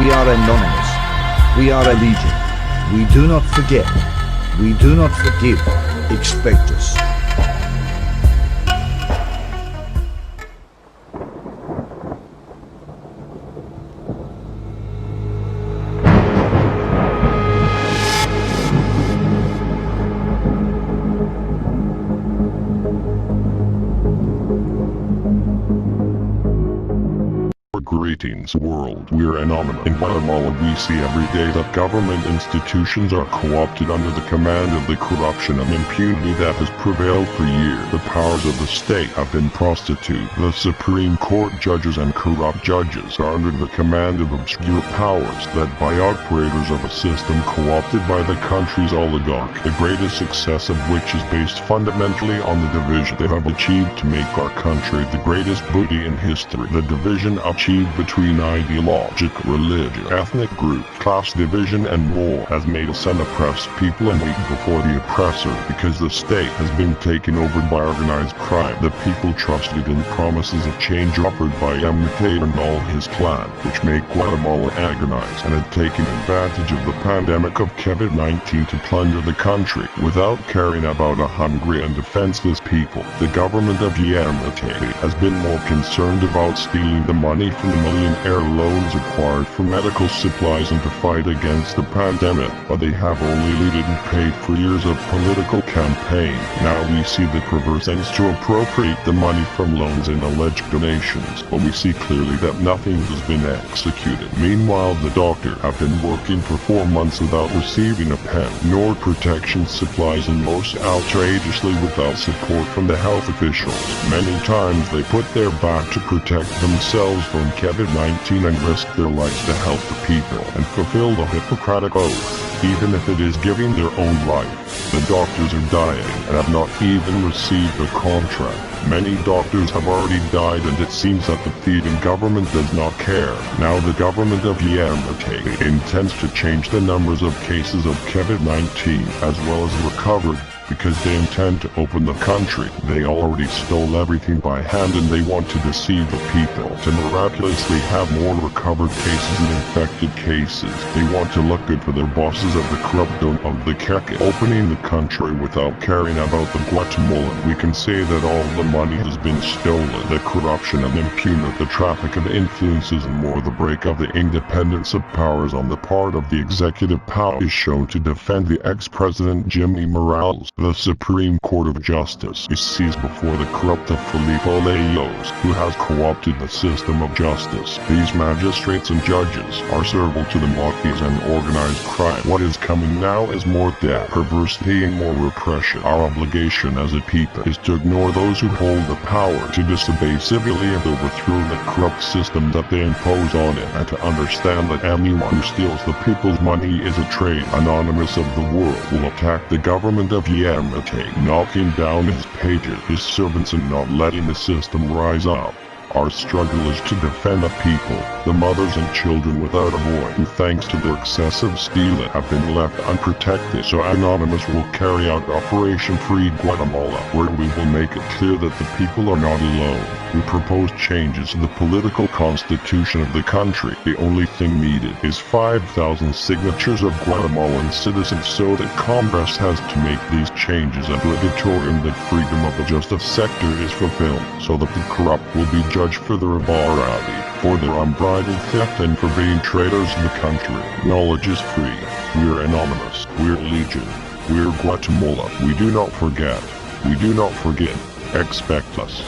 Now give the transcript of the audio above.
We are anonymous. We are a legion. We do not forget. We do not forgive. Expect us. Greetings world, we're anonymous. In Guatemala we see every day that government institutions are co-opted under the command of the corruption and impunity that has prevailed for years. The powers of the state have been prostituted. The Supreme Court judges and corrupt judges are under the command of obscure powers led by operators of a system co-opted by the country's oligarchy, the greatest success of which is based fundamentally on the division they have achieved to make our country the greatest booty in history. The division achieved between ideological, religious, ethnic groups, class division and more has made us an oppressed people and weak before the oppressor because the state has been taken over by organized crime. The people trusted in promises of change offered by Yiammatteii and all his clan, which made Guatemala agonize and had taken advantage of the pandemic of COVID-19 to plunder the country without caring about a hungry and defenseless people. The government of Yiammatteii has been more concerned about stealing the money from the millionaire loans acquired for medical supplies and to fight against the pandemic, but they have only looted and paid for years of political campaign. Now we see the perverse ends to appropriate the money from loans and alleged donations, but we see clearly that nothing has been executed. Meanwhile, the doctors have been working for 4 months without receiving a pen, nor protection supplies, and most outrageously without support from the health officials. Many times they put their back to protect themselves from COVID-19 and risk their lives to help the people and fulfill the Hippocratic Oath, even if it is giving their own life. The doctors are dying and have not even received a contract. Many doctors have already died, and it seems that the thieving government does not care. Now the government of Yiammatteii intends to change the numbers of cases of COVID-19 as well as recovered, because they intend to open the country. They already stole everything by hand and they want to deceive the people to miraculously have more recovered cases and infected cases. They want to look good for their bosses of the corruption of the Keke, opening the country without caring about the Guatemalan. We can say that all the money has been stolen. The corruption and impunity, the traffic of influences and more, the break of the independence of powers on the part of the executive power is shown to defend the ex-president Jimmy Morales. The Supreme Court of Justice is seized before the corrupt Felipe Leos, who has co-opted the system of justice. These magistrates and judges are servile to the mafias and organized crime. What is coming now is more death, perversity and more repression. Our obligation as a people is to ignore those who hold the power, to disobey civilly and overthrow the corrupt system that they impose on it, and to understand that anyone who steals the people's money is a traitor. Anonymous of the world will attack the government of Yiammatteii, knocking down his pages, his servants, and not letting the system rise up. Our struggle is to defend the people, the mothers and children without a voice, who thanks to their excessive stealing have been left unprotected. So Anonymous will carry out Operation Free Guatemala, where we will make it clear that the people are not alone. We propose changes to the political constitution of the country. The only thing needed is 5,000 signatures of Guatemalan citizens, so that Congress has to make these changes obligatory and that freedom of the justice sector is fulfilled, so that the corrupt will be judged for their immorality, for their unbridled theft, and for being traitors in the country. Knowledge is free. We're anonymous. We're legion. We're Guatemala. We do not forget. We do not forget. Expect us.